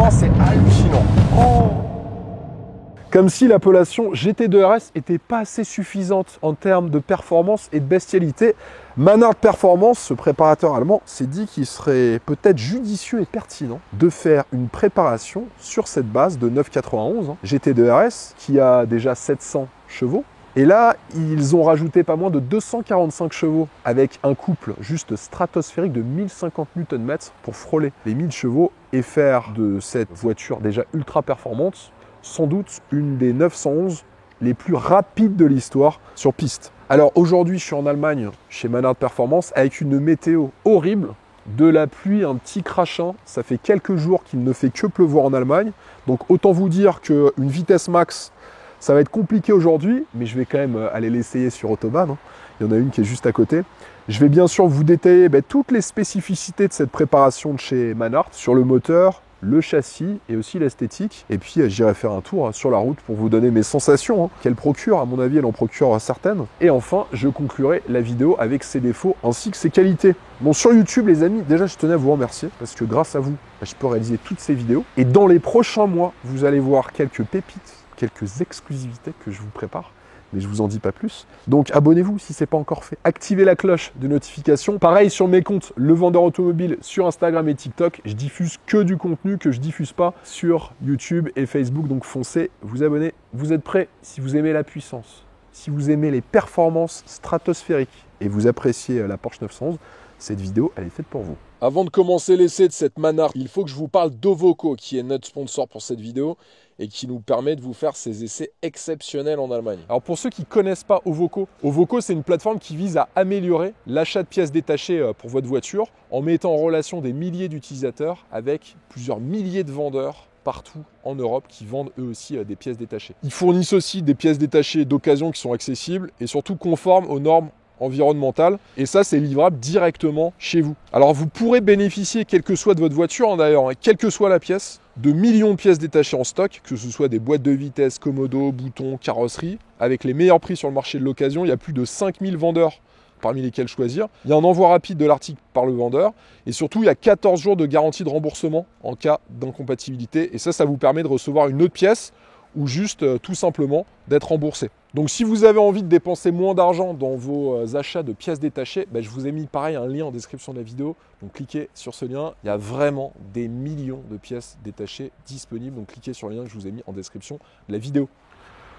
franchement, c'est hallucinant. Oh, comme si l'appellation GT2 RS n'était pas assez suffisante en termes de performance et de bestialité. Manhart Performance, ce préparateur allemand, s'est dit qu'il serait peut-être judicieux et pertinent de faire une préparation sur cette base de 991 GT2 RS qui a déjà 700 chevaux. Et là, ils ont rajouté pas moins de 245 chevaux avec un couple juste stratosphérique de 1050 Nm pour frôler les 1000 chevaux et faire de cette voiture déjà ultra performante sans doute une des 911 les plus rapides de l'histoire sur piste. Alors aujourd'hui, je suis en Allemagne chez Manhart Performance avec une météo horrible, de la pluie, un petit crachin. Ça fait quelques jours qu'il ne fait que pleuvoir en Allemagne. Donc autant vous dire qu'une vitesse max, ça va être compliqué aujourd'hui, mais je vais quand même aller l'essayer sur Autobahn. Il y en a une qui est juste à côté. Je vais bien sûr vous détailler toutes les spécificités de cette préparation de chez Manhart, sur le moteur, le châssis et aussi l'esthétique. Et puis j'irai faire un tour sur la route pour vous donner mes sensations, qu'elle procure. À mon avis, elle en procure certaines. Et enfin, je conclurai la vidéo avec ses défauts ainsi que ses qualités. Bon, sur YouTube, les amis, déjà je tenais à vous remercier parce que grâce à vous, je peux réaliser toutes ces vidéos. Et dans les prochains mois, vous allez voir quelques pépites, quelques exclusivités que je vous prépare, mais je vous en dis pas plus. Donc abonnez-vous si ce n'est pas encore fait. Activez la cloche de notification. Pareil sur mes comptes Le Vendeur Automobile sur Instagram et TikTok. Je diffuse que du contenu que je diffuse pas sur YouTube et Facebook. Donc foncez, vous abonnez. Vous êtes prêts si vous aimez la puissance, si vous aimez les performances stratosphériques et vous appréciez la Porsche 911, cette vidéo, elle est faite pour vous. Avant de commencer l'essai de cette Manhart, il faut que je vous parle d'Ovoco, qui est notre sponsor pour cette vidéo et qui nous permet de vous faire ces essais exceptionnels en Allemagne. Alors pour ceux qui ne connaissent pas Ovoco, Ovoco c'est une plateforme qui vise à améliorer l'achat de pièces détachées pour votre voiture en mettant en relation des milliers d'utilisateurs avec plusieurs milliers de vendeurs partout en Europe qui vendent eux aussi des pièces détachées. Ils fournissent aussi des pièces détachées d'occasion qui sont accessibles et surtout conformes aux normes environnementale, et ça c'est livrable directement chez vous. Alors vous pourrez bénéficier, quelle que soit de votre voiture d'ailleurs, quelle que soit la pièce, de millions de pièces détachées en stock, que ce soit des boîtes de vitesse, commodo, boutons, carrosserie, avec les meilleurs prix sur le marché de l'occasion. Il y a plus de 5000 vendeurs parmi lesquels choisir. Il y a un envoi rapide de l'article par le vendeur, et surtout il y a 14 jours de garantie de remboursement en cas d'incompatibilité, et ça vous permet de recevoir une autre pièce ou juste tout simplement d'être remboursé. Donc si vous avez envie de dépenser moins d'argent dans vos achats de pièces détachées, je vous ai mis pareil un lien en description de la vidéo. Donc cliquez sur ce lien, il y a vraiment des millions de pièces détachées disponibles. Donc cliquez sur le lien que je vous ai mis en description de la vidéo.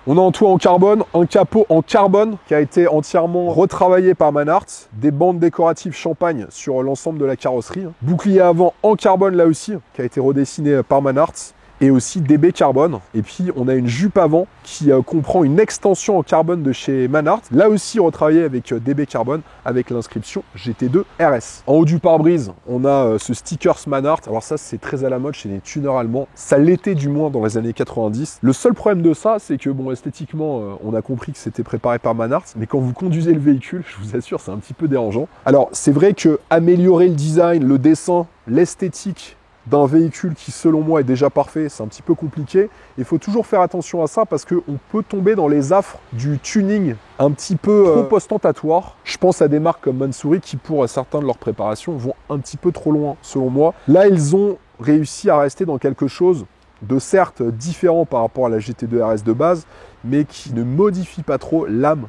On a un toit en carbone, un capot en carbone qui a été entièrement retravaillé par Manhart, des bandes décoratives champagne sur l'ensemble de la carrosserie, bouclier avant en carbone là aussi qui a été redessiné par Manhart, et aussi DB Carbone. Et puis on a une jupe avant qui comprend une extension en carbone de chez Manhart, là aussi retravaillé avec DB Carbone avec l'inscription GT2 RS. En haut du pare-brise, on a ce stickers Manhart. Alors ça c'est très à la mode chez les tuneurs allemands, ça l'était du moins dans les années 90. Le seul problème de ça, c'est que esthétiquement, on a compris que c'était préparé par Manhart, mais quand vous conduisez le véhicule, je vous assure, c'est un petit peu dérangeant. Alors c'est vrai que améliorer le design, le dessin, l'esthétique d'un véhicule qui selon moi est déjà parfait, c'est un petit peu compliqué. Il faut toujours faire attention à ça parce qu'on peut tomber dans les affres du tuning un petit peu trop ostentatoire. Je pense à des marques comme Mansouri qui pour certains de leurs préparations vont un petit peu trop loin selon moi. Là ils ont réussi à rester dans quelque chose de certes différent par rapport à la GT2 RS de base, mais qui ne modifie pas trop l'âme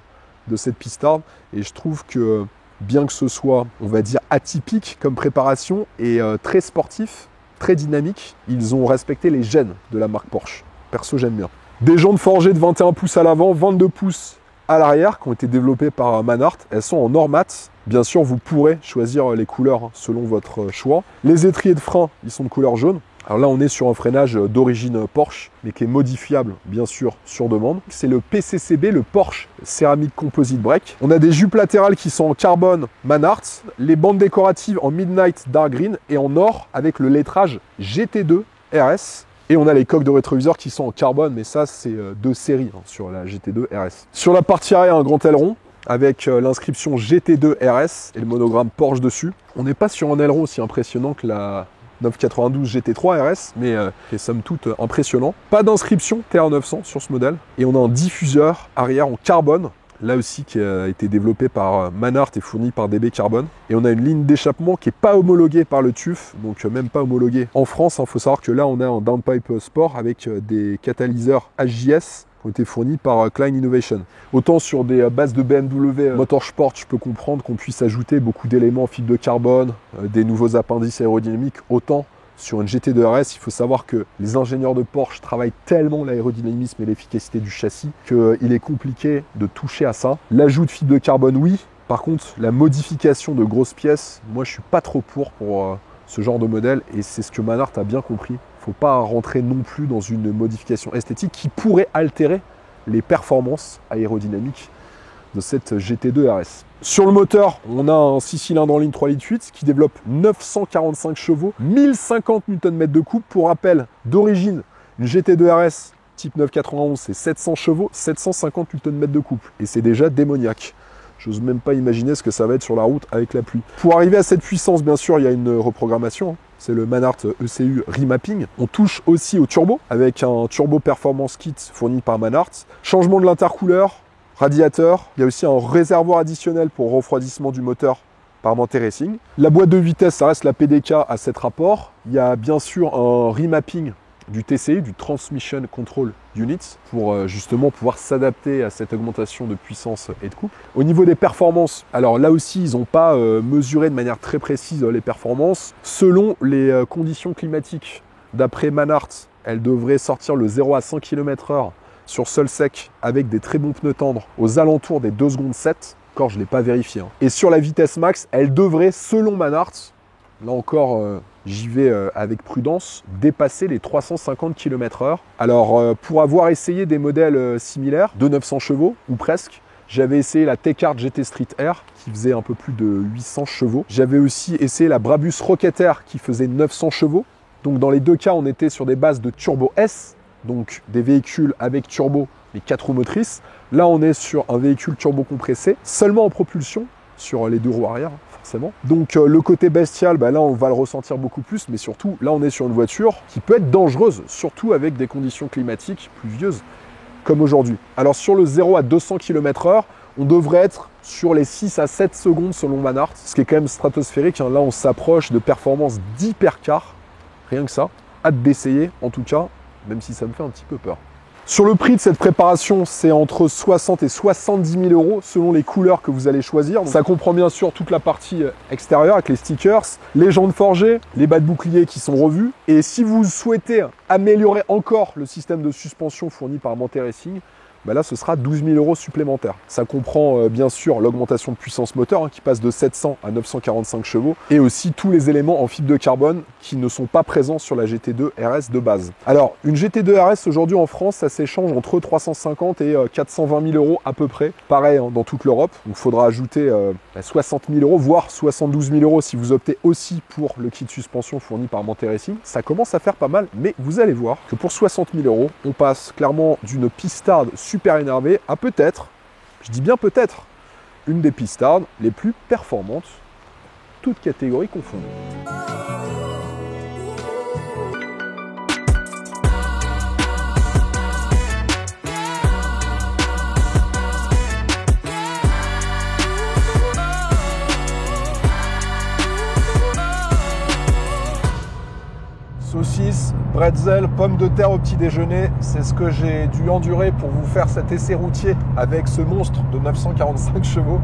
de cette pistarde. Et je trouve que bien que ce soit, on va dire, atypique comme préparation et très sportif, très dynamique, ils ont respecté les gènes de la marque Porsche. Perso, j'aime bien. Des jantes forgées de 21 pouces à l'avant, 22 pouces à l'arrière, qui ont été développées par Manhart. Elles sont en or mat. Bien sûr, vous pourrez choisir les couleurs selon votre choix. Les étriers de frein, ils sont de couleur jaune. Alors là, on est sur un freinage d'origine Porsche, mais qui est modifiable, bien sûr, sur demande. C'est le PCCB, le Porsche Ceramic Composite Brake. On a des jupes latérales qui sont en carbone Manhart, les bandes décoratives en Midnight Dark Green et en or avec le lettrage GT2 RS. Et on a les coques de rétroviseur qui sont en carbone, mais ça, c'est de série sur la GT2 RS. Sur la partie arrière, un grand aileron avec l'inscription GT2 RS et le monogramme Porsche dessus. On n'est pas sur un aileron aussi impressionnant que la 992 GT3 RS, mais qui est somme toute impressionnant. Pas d'inscription TR900 sur ce modèle. Et on a un diffuseur arrière en carbone. là aussi qui a été développée par Manhart et fournie par DB Carbon. Et on a une ligne d'échappement qui n'est pas homologuée par le TÜV, donc même pas homologuée en France. Il faut savoir que là, on a un downpipe sport avec des catalyseurs HJS qui ont été fournis par Klein Innovation. Autant sur des bases de BMW Motorsport, je peux comprendre qu'on puisse ajouter beaucoup d'éléments en fibre de carbone, des nouveaux appendices aérodynamiques, autant sur une GT2 RS, il faut savoir que les ingénieurs de Porsche travaillent tellement l'aérodynamisme et l'efficacité du châssis qu'il est compliqué de toucher à ça. L'ajout de fibre de carbone, oui. Par contre, la modification de grosses pièces, moi je suis pas trop pour ce genre de modèle et c'est ce que Manhart a bien compris. Il ne faut pas rentrer non plus dans une modification esthétique qui pourrait altérer les performances aérodynamiques de cette GT2 RS. Sur le moteur, on a un 6 cylindres en ligne 3,8 litres qui développe 945 chevaux, 1050 Nm de couple. Pour rappel, d'origine, une GT2 RS type 991, c'est 700 chevaux, 750 Nm de couple. Et c'est déjà démoniaque. J'ose même pas imaginer ce que ça va être sur la route avec la pluie. Pour arriver à cette puissance, bien sûr, il y a une reprogrammation. C'est le Manhart ECU Remapping. On touche aussi au turbo, avec un Turbo Performance Kit fourni par Manhart. Changement de l'intercouleur, radiateur. Il y a aussi un réservoir additionnel pour refroidissement du moteur par Manthey Racing. La boîte de vitesse, ça reste la PDK à 7 rapports. Il y a bien sûr un remapping du TCU, du Transmission Control Unit, pour justement pouvoir s'adapter à cette augmentation de puissance et de couple. Au niveau des performances, alors là aussi, ils n'ont pas mesuré de manière très précise les performances. Selon les conditions climatiques, d'après Manhart, elles devraient sortir le 0 à 100 km/h sur sol sec avec des très bons pneus tendres aux alentours des 2 secondes 7. Encore, je ne l'ai pas vérifié. Et sur la vitesse max, elle devrait, selon Manhart, là encore, j'y vais avec prudence, dépasser les 350 km/h. Alors, pour avoir essayé des modèles similaires, de 900 chevaux, ou presque, j'avais essayé la Tecart GT Street Air, qui faisait un peu plus de 800 chevaux. J'avais aussi essayé la Brabus Rocket Air, qui faisait 900 chevaux. Donc, dans les deux cas, on était sur des bases de Turbo S, donc des véhicules avec turbo, les 4 roues motrices. Là, on est sur un véhicule turbo compressé, seulement en propulsion, sur les 2 roues arrière, forcément. Donc le côté bestial, là, on va le ressentir beaucoup plus, mais surtout, là, on est sur une voiture qui peut être dangereuse, surtout avec des conditions climatiques pluvieuses, comme aujourd'hui. Alors sur le 0 à 200 km/h, on devrait être sur les 6 à 7 secondes selon Manhart, ce qui est quand même stratosphérique. Là, on s'approche de performances d'hypercar, rien que ça. Hâte d'essayer, en tout cas, même si ça me fait un petit peu peur. Sur le prix de cette préparation, c'est entre 60 et 70 000 euros selon les couleurs que vous allez choisir. Donc, ça comprend bien sûr toute la partie extérieure avec les stickers, les jantes forgées, les bas de bouclier qui sont revus. Et si vous souhaitez améliorer encore le système de suspension fourni par Manthey Racing, là ce sera 12 000 euros supplémentaires. Ça comprend bien sûr l'augmentation de puissance moteur qui passe de 700 à 945 chevaux et aussi tous les éléments en fibre de carbone qui ne sont pas présents sur la GT2 RS de base. Alors une GT2 RS aujourd'hui en France, ça s'échange entre 350 et 420 000 euros à peu près. Pareil dans toute l'Europe, donc il faudra ajouter 60 000 euros voire 72 000 euros si vous optez aussi pour le kit suspension fourni par Manthey Racing. Ça commence à faire pas mal, mais vous allez voir que pour 60 000 euros, on passe clairement d'une pistarde super énervé à peut-être, je dis bien peut-être, une des pistardes les plus performantes, toutes catégories confondues. Saucisses, bretzel, pommes de terre au petit déjeuner, c'est ce que j'ai dû endurer pour vous faire cet essai routier avec ce monstre de 945 chevaux.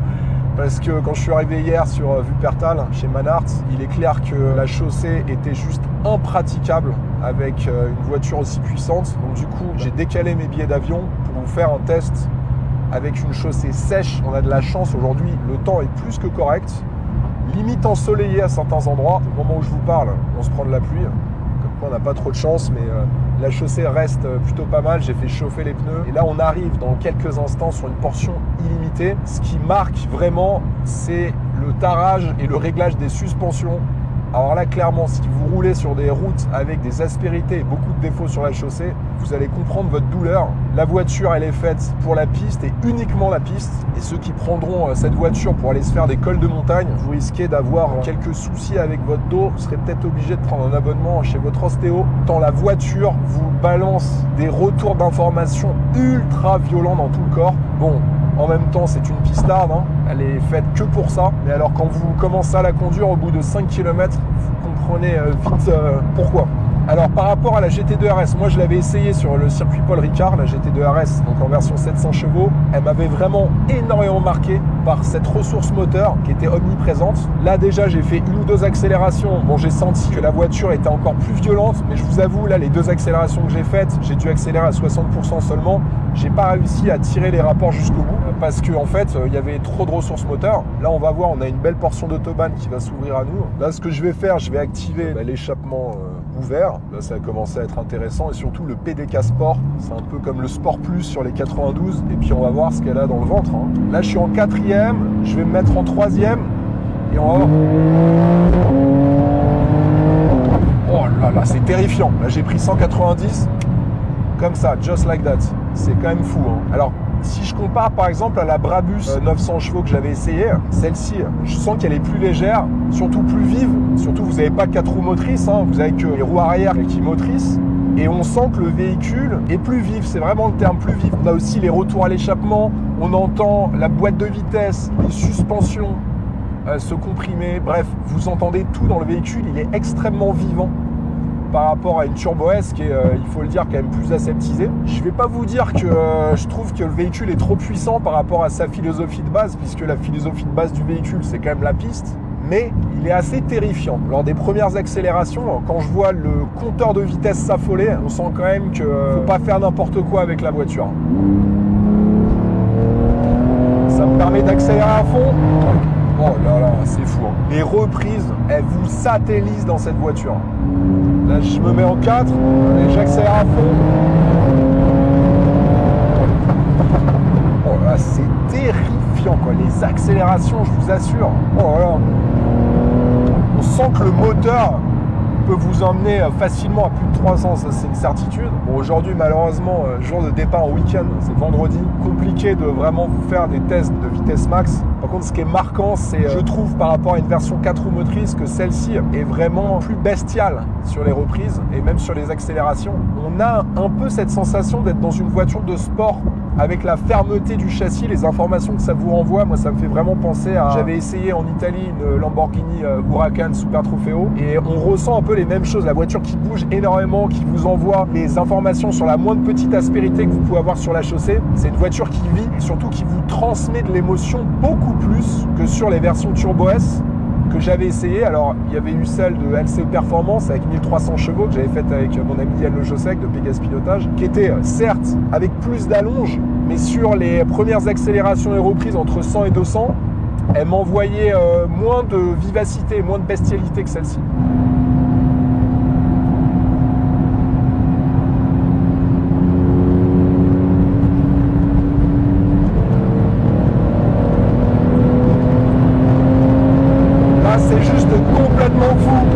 Parce que quand je suis arrivé hier sur Wuppertal, chez Manhart, il est clair que la chaussée était juste impraticable avec une voiture aussi puissante. Donc du coup, j'ai décalé mes billets d'avion pour vous faire un test avec une chaussée sèche. On a de la chance aujourd'hui, le temps est plus que correct. Limite ensoleillé à certains endroits. Au moment où je vous parle, on se prend de la pluie. On n'a pas trop de chance, mais la chaussée reste plutôt pas mal. J'ai fait chauffer les pneus. Et là, on arrive dans quelques instants sur une portion illimitée. Ce qui marque vraiment, c'est le tarage et le réglage des suspensions. Alors là, clairement, si vous roulez sur des routes avec des aspérités et beaucoup de défauts sur la chaussée, vous allez comprendre votre douleur. La voiture, elle est faite pour la piste et uniquement la piste. Et ceux qui prendront cette voiture pour aller se faire des cols de montagne, vous risquez d'avoir quelques soucis avec votre dos. Vous serez peut-être obligé de prendre un abonnement chez votre ostéo, tant la voiture vous balance des retours d'informations ultra violents dans tout le corps. Bon, En même temps, c'est une pistarde, hein. Elle est faite que pour ça. Mais alors, quand vous commencez à la conduire au bout de 5 km, vous comprenez vite pourquoi. Alors, par rapport à la GT2 RS, moi je l'avais essayé sur le circuit Paul Ricard, la GT2 RS, donc en version 700 chevaux. Elle m'avait vraiment énormément marqué par cette ressource moteur qui était omniprésente. Là déjà, j'ai fait 1 ou 2 accélérations. Bon, j'ai senti que la voiture était encore plus violente, mais je vous avoue, là, les 2 accélérations que j'ai faites, j'ai dû accélérer à 60% seulement. J'ai pas réussi à tirer les rapports jusqu'au bout parce qu'en fait, il y avait trop de ressources moteur. Là, on va voir, on a une belle portion d'autobahn qui va s'ouvrir à nous. Là, ce que je vais faire, je vais activer l'échappement ouvert. Là, ça a commencé à être intéressant et surtout le PDK Sport. C'est un peu comme le Sport Plus sur les 92. Et puis, on va voir ce qu'elle a dans le ventre, hein. Là, je suis en 4e. Je vais me mettre en 3e. Et on va voir. Oh là là, c'est terrifiant. Là, j'ai pris 190. Comme ça, just like that. C'est quand même fou, hein. Alors, si je compare par exemple à la Brabus 900 chevaux que j'avais essayé, celle-ci, je sens qu'elle est plus légère, surtout plus vive. Surtout, vous n'avez pas 4 roues motrices, hein. Vous avez que les roues arrière qui motrices. Et on sent que le véhicule est plus vif, c'est vraiment le terme, plus vif. On a aussi les retours à l'échappement, on entend la boîte de vitesse, les suspensions se comprimer. Bref, vous entendez tout dans le véhicule, il est extrêmement vivant par rapport à une Turbo S qui est, il faut le dire, quand même plus aseptisée. Je ne vais pas vous dire que je trouve que le véhicule est trop puissant par rapport à sa philosophie de base, puisque la philosophie de base du véhicule, c'est quand même la piste. Mais il est assez terrifiant. Lors des premières accélérations, quand je vois le compteur de vitesse s'affoler, on sent quand même qu'il ne faut pas faire n'importe quoi avec la voiture. Ça me permet d'accélérer à fond. Oh là là, c'est fou, hein. Les reprises, elles vous satellisent dans cette voiture. Là, je me mets en 4 et j'accélère à fond. Oh là, c'est terrifiant, quoi. Les accélérations, je vous assure. Oh là là. On sent que le moteur peut vous emmener facilement à plus de 300, ça c'est une certitude. Bon, aujourd'hui, malheureusement, jour de départ en week-end, c'est vendredi. Compliqué de vraiment vous faire des tests de vitesse max. Par contre, ce qui est marquant, c'est, je trouve, par rapport à une version 4 roues motrices, que celle-ci est vraiment plus bestiale sur les reprises et même sur les accélérations. On a un peu cette sensation d'être dans une voiture de sport avec la fermeté du châssis, les informations que ça vous renvoie. Moi, ça me fait vraiment penser à... J'avais essayé en Italie une Lamborghini Huracan Super Trofeo et on ressent un peu les mêmes choses. La voiture qui bouge énormément, qui vous envoie les informations sur la moindre petite aspérité que vous pouvez avoir sur la chaussée. C'est une voiture qui vit et surtout qui vous transmet de l'émotion beaucoup plus que sur les versions Turbo S que j'avais essayé. Alors, il y avait eu celle de LCE Performance avec 1300 chevaux que j'avais faite avec mon ami Yann Le Jossec de Pégase Pilotage, qui était certes avec plus d'allonge, mais sur les premières accélérations et reprises entre 100 et 200, elle m'envoyait moins de vivacité, moins de bestialité que celle-ci. C'est juste complètement fou.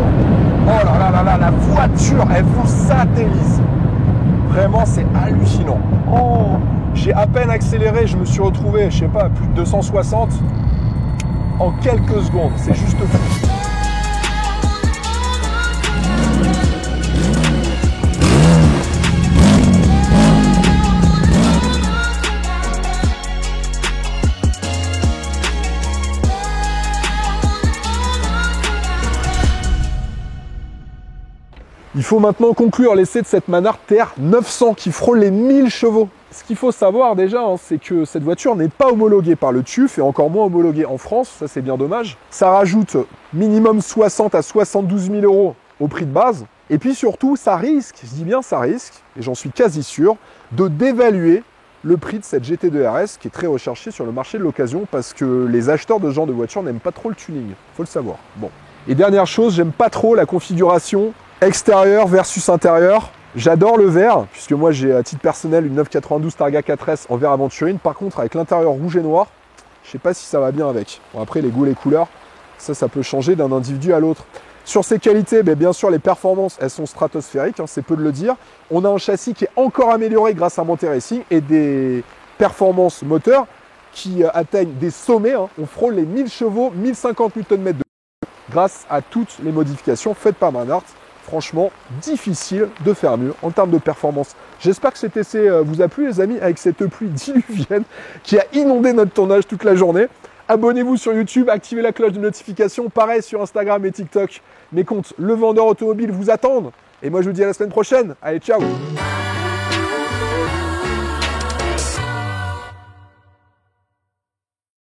Oh là là là là, la voiture, elle vous satellise. Vraiment, c'est hallucinant. Oh, j'ai à peine accéléré, je me suis retrouvé, je sais pas, à plus de 260 en quelques secondes. C'est juste fou. Il faut maintenant conclure l'essai de cette Manhart TR 900 qui frôle les 1000 chevaux. Ce qu'il faut savoir déjà, hein, c'est que cette voiture n'est pas homologuée par le TÜV et encore moins homologuée en France, ça c'est bien dommage. Ça rajoute minimum 60 à 72 000 euros au prix de base. Et puis surtout, ça risque, je dis bien ça risque, et j'en suis quasi sûr, de dévaluer le prix de cette GT2 RS qui est très recherchée sur le marché de l'occasion parce que les acheteurs de ce genre de voiture n'aiment pas trop le tuning, faut le savoir. Bon. Et dernière chose, j'aime pas trop la configuration extérieur versus intérieur. J'adore le vert, puisque moi j'ai à titre personnel une 992 Targa 4S en vert aventurine. Par contre, avec l'intérieur rouge et noir, je sais pas si ça va bien avec. Bon, après, les goûts, les couleurs, ça peut changer d'un individu à l'autre. Sur ses qualités, bien sûr, les performances, elles sont stratosphériques, hein, c'est peu de le dire. On a un châssis qui est encore amélioré grâce à Monte Racing et des performances moteurs qui atteignent des sommets. Hein. On frôle les 1000 chevaux, 1050 Nm de grâce à toutes les modifications faites par Manhart. franchement, difficile de faire mieux en termes de performance. J'espère que cet essai vous a plu, les amis, avec cette pluie diluvienne qui a inondé notre tournage toute la journée. Abonnez-vous sur YouTube, activez la cloche de notification. Pareil sur Instagram et TikTok. Mes comptes Le Vendeur Automobile vous attendent. Et moi, je vous dis à la semaine prochaine. Allez, ciao!